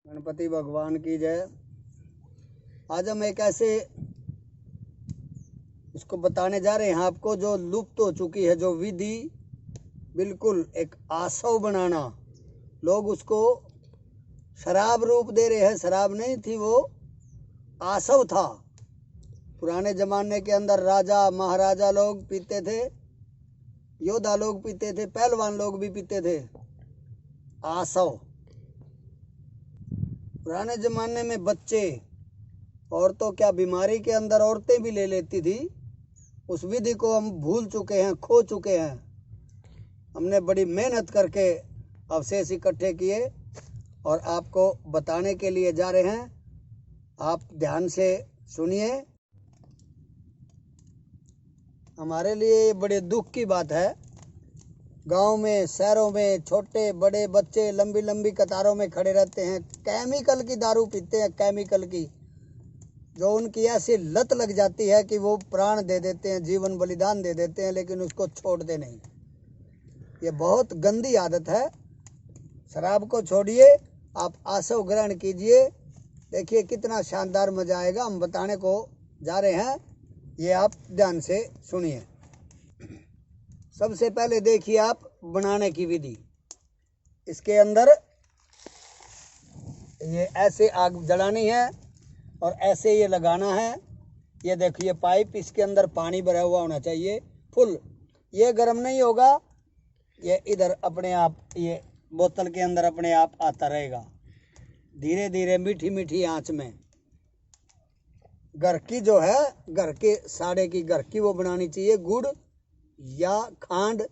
गणपति भगवान की जय। आज हम एक ऐसे इसको बताने जा रहे हैं आपको जो लुप्त हो चुकी है, जो विधि बिल्कुल एक आसव बनाना। लोग उसको शराब रूप दे रहे हैं, शराब नहीं थी, वो आसव था। पुराने जमाने के अंदर राजा महाराजा लोग पीते थे, योद्धा लोग पीते थे, पहलवान लोग भी पीते थे आसव। पुराने ज़माने में बच्चे और तो क्या बीमारी के अंदर औरतें भी ले लेती थी। उस विधि को हम भूल चुके हैं, खो चुके हैं। हमने बड़ी मेहनत करके अवशेष इकट्ठे किए और आपको बताने के लिए जा रहे हैं। आप ध्यान से सुनिए। हमारे लिए ये बड़े दुख की बात है। गांव में, शहरों में छोटे बड़े बच्चे लंबी लंबी कतारों में खड़े रहते हैं, केमिकल की दारू पीते हैं, केमिकल की, जो उनकी ऐसी लत लग जाती है कि वो प्राण दे देते हैं, जीवन बलिदान दे देते हैं, लेकिन उसको छोड़ते नहीं। ये बहुत गंदी आदत है। शराब को छोड़िए, आप आसव ग्रहण कीजिए। देखिए कितना शानदार मजा आएगा। हम बताने को जा रहे हैं, ये आप ध्यान से सुनिए। सबसे पहले देखिए आप बनाने की विधि। इसके अंदर ये ऐसे आग जलानी है और ऐसे ये लगाना है। ये देखिए पाइप, इसके अंदर पानी भरा हुआ होना चाहिए फुल। ये गर्म नहीं होगा, ये इधर अपने आप ये बोतल के अंदर अपने आप आता रहेगा, धीरे धीरे मीठी मीठी आंच में। घर की जो है, घर के साड़े की घर की वो बनानी चाहिए। गुड़ या खांड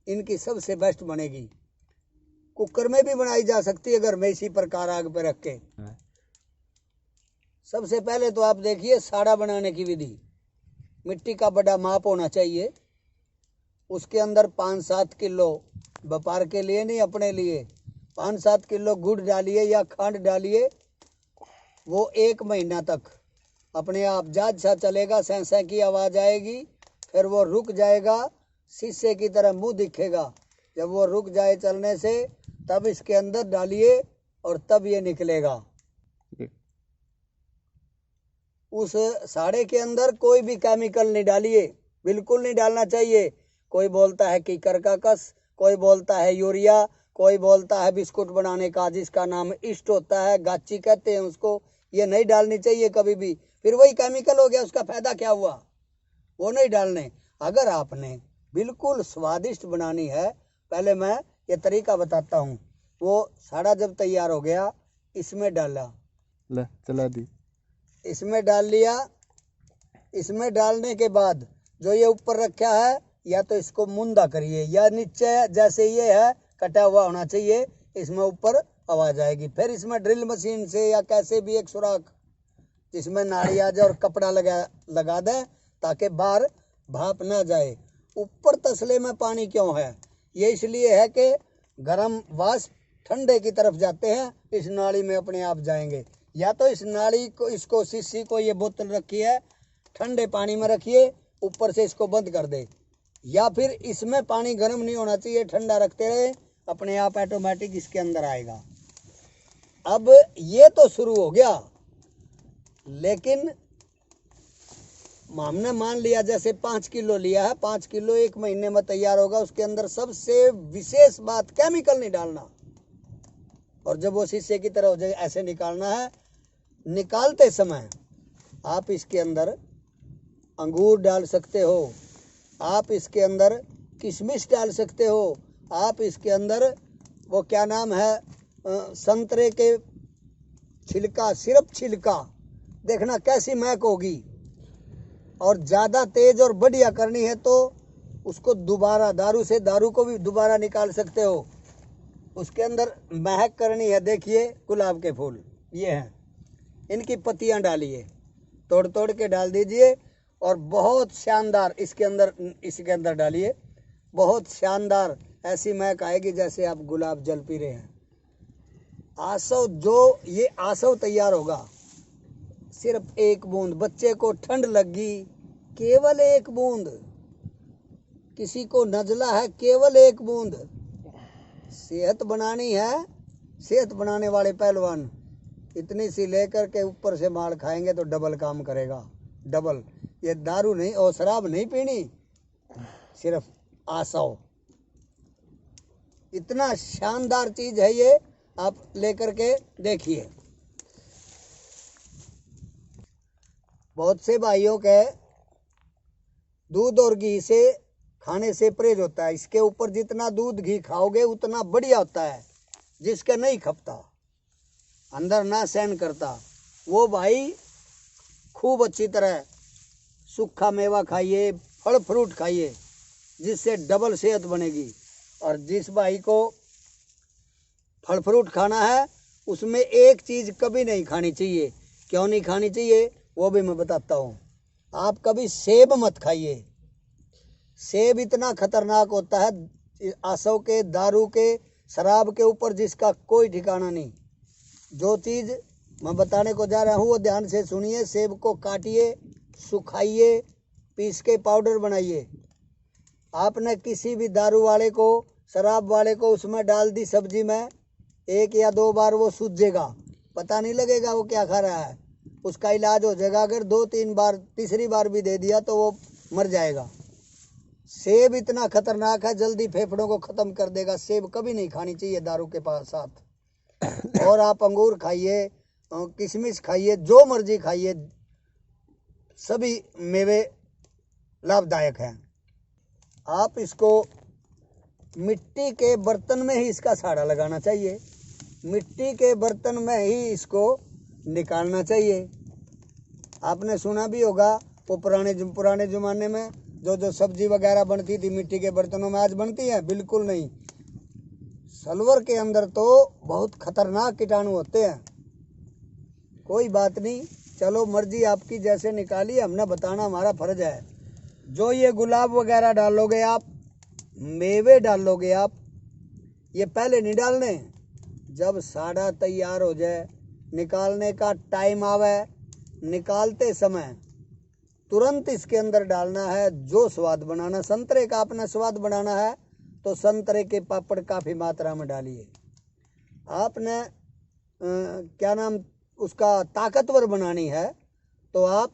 इनकी सबसे बेस्ट बनेगी। कुकर में भी बनाई जा सकती है घर में, इसी प्रकार आग पे रख के। सबसे पहले तो आप देखिए साड़ा बनाने की विधि। मिट्टी का बड़ा माप होना चाहिए। उसके अंदर 5-7 किलो, व्यापार के लिए नहीं, अपने लिए 5-7 किलो गुड़ डालिए या खांड डालिए। वो 1 महीना तक अपने आप जाज सा चलेगा, सैं सैं की आवाज़ आएगी, फिर वो रुक जाएगा, शीशे की तरह मुंह दिखेगा। जब वो रुक जाए चलने से, तब इसके अंदर डालिए और तब ये निकलेगा। उस साड़े के अंदर कोई भी केमिकल नहीं डालिए, बिल्कुल नहीं डालना चाहिए। कोई बोलता है कीकर का कस, कोई बोलता है यूरिया, कोई बोलता है बिस्कुट बनाने का जिसका नाम ईस्ट होता है, गाची कहते हैं उसको। ये नहीं डालनी चाहिए कभी भी। फिर वही केमिकल हो गया, उसका फायदा क्या हुआ? वो नहीं डालने। अगर आपने बिल्कुल स्वादिष्ट बनानी है, पहले मैं ये तरीका बताता हूँ। वो साड़ा जब तैयार हो गया, इसमें डाला, चला दी, इसमें डाल लिया। इसमें डालने के बाद जो ये ऊपर रखा है, या तो इसको मुंदा करिए या नीचे जैसे ये है कटा हुआ होना चाहिए, इसमें ऊपर आवाज आएगी। फिर इसमें ड्रिल मशीन से या कैसे भी एक सुराख जिसमें नाड़ी आ जाए और कपड़ा लगा दें, ताकि बाहर भाप ना जाए। ऊपर तसले में पानी क्यों है? ये इसलिए है कि गर्म वाष्प ठंडे की तरफ जाते हैं, इस नाली में अपने आप जाएंगे। या तो इस नाली को, इसको शीशी को, ये बोतल रखी है, ठंडे पानी में रखिए, ऊपर से इसको बंद कर दे। या फिर इसमें पानी गर्म नहीं होना चाहिए, ठंडा रखते रहे, अपने आप ऑटोमेटिक इसके अंदर आएगा। अब ये तो शुरू हो गया, लेकिन हमने मान लिया जैसे 5 किलो लिया है, 5 किलो 1 महीने में तैयार होगा। उसके अंदर सबसे विशेष बात, केमिकल नहीं डालना। और जब वो शीशे की तरह हो जाए, ऐसे निकालना है। निकालते समय आप इसके अंदर अंगूर डाल सकते हो, आप इसके अंदर किशमिश डाल सकते हो, आप इसके अंदर वो क्या नाम है, संतरे के छिलका, सिर्फ छिलका, देखना कैसी महक होगी। और ज़्यादा तेज और बढ़िया करनी है तो उसको दोबारा दारू को भी दोबारा निकाल सकते हो। उसके अंदर महक करनी है। देखिए गुलाब के फूल ये हैं, इनकी पत्तियां डालिए, तोड़ तोड़ के डाल दीजिए और बहुत शानदार इसके अंदर डालिए। बहुत शानदार ऐसी महक आएगी जैसे आप गुलाब जल पी रहे हैं। आसव, जो ये आसव तैयार होगा, सिर्फ 1 बूंद। बच्चे को ठंड लगी, केवल 1 बूंद। किसी को नजला है, केवल 1 बूंद। सेहत बनानी है, सेहत बनाने वाले पहलवान इतनी सी लेकर के ऊपर से मार खाएंगे तो डबल काम करेगा, डबल। ये दारू नहीं और शराब नहीं पीनी, सिर्फ आसव। इतना शानदार चीज है ये, आप लेकर के देखिए। बहुत से भाइयों के दूध और घी से खाने से परहेज होता है। इसके ऊपर जितना दूध घी खाओगे उतना बढ़िया होता है। जिसका नहीं खपता, अंदर ना सहन करता, वो भाई खूब अच्छी तरह सूखा मेवा खाइए, फल फ्रूट खाइए, जिससे डबल सेहत बनेगी। और जिस भाई को फल फ्रूट खाना है उसमें एक चीज़ कभी नहीं खानी चाहिए। क्यों नहीं खानी चाहिए वो भी मैं बताता हूँ। आप कभी सेब मत खाइए। सेब इतना खतरनाक होता है, आसव के, दारू के, शराब के ऊपर जिसका कोई ठिकाना नहीं। जो चीज़ मैं बताने को जा रहा हूँ वो ध्यान से सुनिए। सेब को काटिए, सुखाइए, पीस के पाउडर बनाइए। आपने किसी भी दारू वाले को, शराब वाले को उसमें डाल दी सब्जी में, 1 या 2 बार वो सूझेगा, पता नहीं लगेगा वो क्या खा रहा है। उसका इलाज हो जाएगा। अगर 2-3 बार, तीसरी बार भी दे दिया तो वो मर जाएगा। सेब इतना खतरनाक है, जल्दी फेफड़ों को ख़त्म कर देगा। सेब कभी नहीं खानी चाहिए दारू के पास साथ। और आप अंगूर खाइए, किशमिश खाइए, जो मर्जी खाइए, सभी मेवे लाभदायक हैं। आप इसको मिट्टी के बर्तन में ही इसका साड़ा लगाना चाहिए, मिट्टी के बर्तन में ही इसको निकालना चाहिए। आपने सुना भी होगा वो पुराने ज़माने में जो सब्जी वगैरह बनती थी मिट्टी के बर्तनों में, आज बनती है? बिल्कुल नहीं। सलवर के अंदर तो बहुत खतरनाक कीटाणु होते हैं। कोई बात नहीं, चलो मर्जी आपकी, जैसे निकाली, हमने बताना हमारा फर्ज है। जो ये गुलाब वगैरह डालोगे आप, मेवे डालोगे आप, ये पहले नहीं डालने। जब साड़ा तैयार हो जाए, निकालने का टाइम आवे, निकालते समय तुरंत इसके अंदर डालना है जो स्वाद बनाना। संतरे का अपना स्वाद बनाना है तो संतरे के पापड़ काफ़ी मात्रा में डालिए। आपने क्या नाम उसका ताकतवर बनानी है तो आप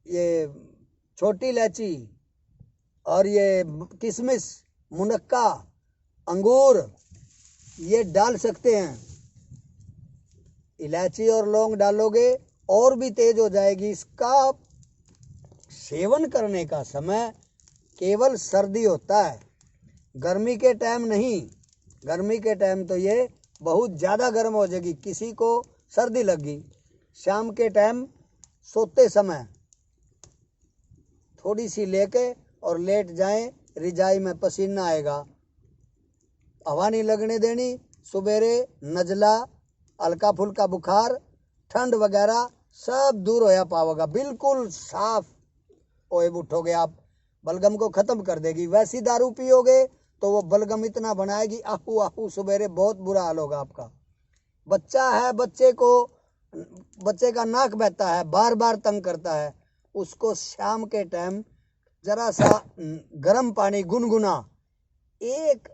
ये छोटी इलायची और ये किशमिश, मुनक्का, अंगूर ये डाल सकते हैं। इलायची और लौंग डालोगे और भी तेज हो जाएगी। इसका सेवन करने का समय केवल सर्दी होता है, गर्मी के टाइम नहीं। गर्मी के टाइम तो ये बहुत ज़्यादा गर्म हो जाएगी, किसी को सर्दी लगी। शाम के टाइम सोते समय थोड़ी सी लेके और लेट जाएं, रिजाई में पसीना आएगा, हवा नहीं लगने देनी। सवेरे नज़ला, हल्का फुल्का बुखार, ठंड वगैरह सब दूर होया पाओगा। बिल्कुल साफ ओए उठोगे आप, बलगम को ख़त्म कर देगी। वैसी दारू पियोगे तो वो बलगम इतना बनाएगी, आहू आहू, सवेरे बहुत बुरा हाल होगा आपका। बच्चा है, बच्चे का नाक बहता है, बार बार तंग करता है, उसको शाम के टाइम जरा सा गर्म पानी गुनगुना, 1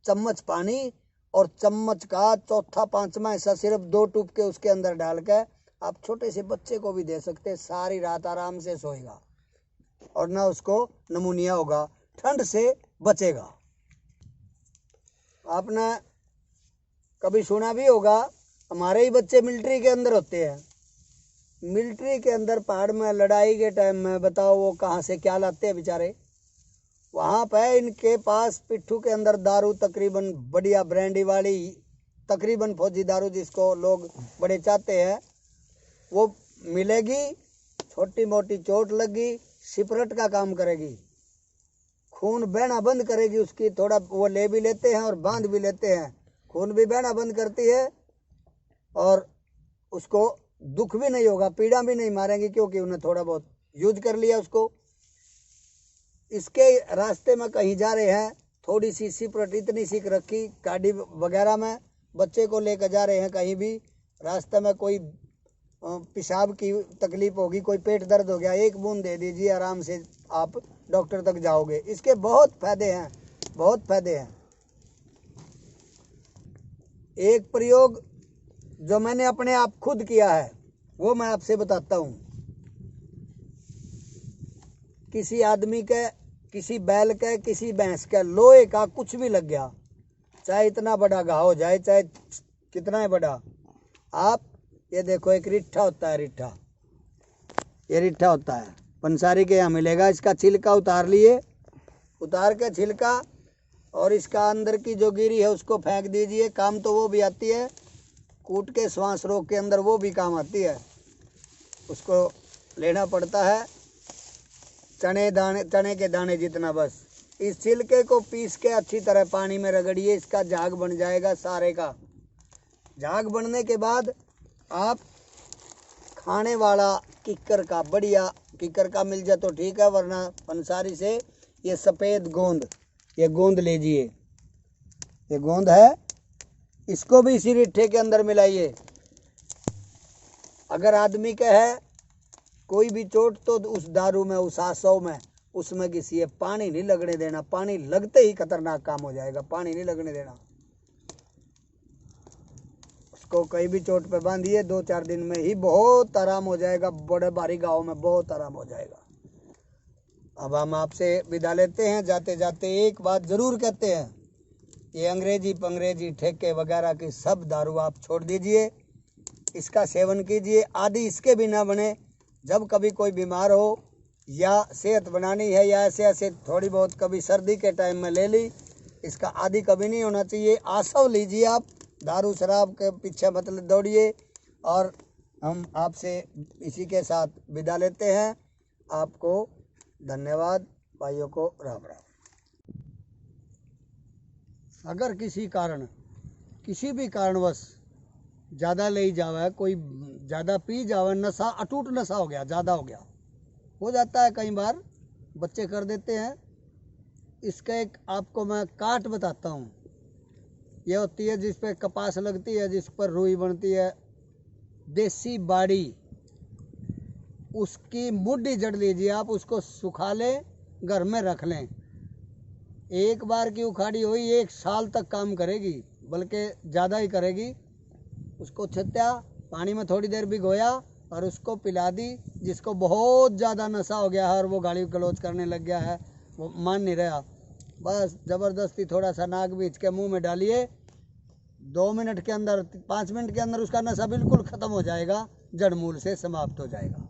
चम्मच पानी और चम्मच का 4-5वां हिस्सा सिर्फ 2 टूप के उसके अंदर डाल के आप छोटे से बच्चे को भी दे सकते। सारी रात आराम से सोएगा और ना उसको नमूनिया होगा, ठंड से बचेगा। आपने कभी सुना भी होगा, हमारे ही बच्चे मिलिट्री के अंदर होते हैं। मिलिट्री के अंदर पहाड़ में लड़ाई के टाइम में बताओ वो कहाँ से क्या लाते हैं बेचारे। वहाँ पे इनके पास पिट्ठू के अंदर दारू, तकरीबन बढ़िया ब्रांडी वाली, तकरीबन फौजी दारू जिसको लोग बड़े चाहते हैं, वो मिलेगी। छोटी मोटी चोट लगी, सिपरट का काम करेगी, खून बहना बंद करेगी उसकी। थोड़ा वो ले भी लेते हैं और बांध भी लेते हैं, खून भी बहना बंद करती है और उसको दुख भी नहीं होगा, पीड़ा भी नहीं मारेंगी, क्योंकि उन्हें थोड़ा बहुत यूज कर लिया उसको। इसके रास्ते में कहीं जा रहे हैं, थोड़ी सी सिपरट इतनी सी रखी गाड़ी वगैरह में, बच्चे को लेकर जा रहे हैं कहीं भी, रास्ते में कोई पेशाब की तकलीफ होगी, कोई पेट दर्द हो गया, 1 बूंद दे दीजिए, आराम से आप डॉक्टर तक जाओगे। इसके बहुत फ़ायदे हैं, बहुत फ़ायदे हैं। एक प्रयोग जो मैंने अपने आप खुद किया है वो मैं आपसे बताता हूँ। किसी आदमी के, किसी बैल के, किसी भैंस के लोहे का कुछ भी लग गया, चाहे इतना बड़ा घाव हो जाए, चाहे कितना ही बड़ा, आप ये देखो एक रिट्ठा होता है, रिट्ठा, ये रिट्ठा होता है, पंसारी के यहाँ मिलेगा। इसका छिलका उतार लिए, उतार के छिलका और इसका अंदर की जो गिरी है उसको फेंक दीजिए। काम तो वो भी आती है, कूट के श्वास रोग के अंदर वो भी काम आती है। उसको लेना पड़ता है चने के दाने जितना, बस इस छिलके को पीस के अच्छी तरह पानी में रगड़िए, इसका झाग बन जाएगा सारे का। झाग बनने के बाद आप खाने वाला किक्कर का, बढ़िया किक्कर का मिल जाए तो ठीक है, वरना पंसारी से ये सफ़ेद गोंद, ये गोंद लीजिए, ये गोंद है, इसको भी इसी रिट्ठे के अंदर मिलाइए। अगर आदमी का है कोई भी चोट तो उस दारू में, उस आसव में, उसमें घिसिए, पानी नहीं लगने देना। पानी लगते ही खतरनाक काम हो जाएगा, पानी नहीं लगने देना। उसको कहीं भी चोट पे बांधिए, 2-4 दिन में ही बहुत आराम हो जाएगा, बड़े भारी गाँव में बहुत आराम हो जाएगा। अब हम आपसे विदा लेते हैं। जाते जाते एक बात जरूर कहते हैं, ये अंग्रेजी पंग्रेजी ठेके वगैरह की सब दारू आप छोड़ दीजिए, इसका सेवन कीजिए। आदि इसके भी ना बने। जब कभी कोई बीमार हो या सेहत बनानी है या ऐसे ऐसे थोड़ी बहुत कभी सर्दी के टाइम में ले ली, इसका आदि कभी नहीं होना चाहिए। आसव लीजिए आप, दारू शराब के पीछे मतलब दौड़िए। और हम आपसे इसी के साथ विदा लेते हैं। आपको धन्यवाद, भाइयों को राम राम। अगर किसी कारण, किसी भी कारणवश ज़्यादा ले जावे, कोई ज़्यादा पी जावे, नशा, अटूट नशा हो गया, ज़्यादा हो जाता है, कई बार बच्चे कर देते हैं। इसका एक आपको मैं काट बताता हूँ। यह होती है जिस पे कपास लगती है, जिस पर रुई बनती है, देसी बाड़ी, उसकी मुड्डी जड़ लीजिए आप, उसको सुखा लें, घर में रख लें। एक बार की उखाड़ी हुई 1 साल तक काम करेगी, बल्कि ज़्यादा ही करेगी। उसको छत्या पानी में थोड़ी देर भिगोया और उसको पिला दी। जिसको बहुत ज़्यादा नशा हो गया है और वो गाली गलौज करने लग गया है, वो मान नहीं रहा, बस ज़बरदस्ती थोड़ा सा नाक बीच के मुंह में डालिए, 2 मिनट के अंदर, 5 मिनट के अंदर उसका नशा बिल्कुल ख़त्म हो जाएगा, जड़ मूल से समाप्त हो जाएगा।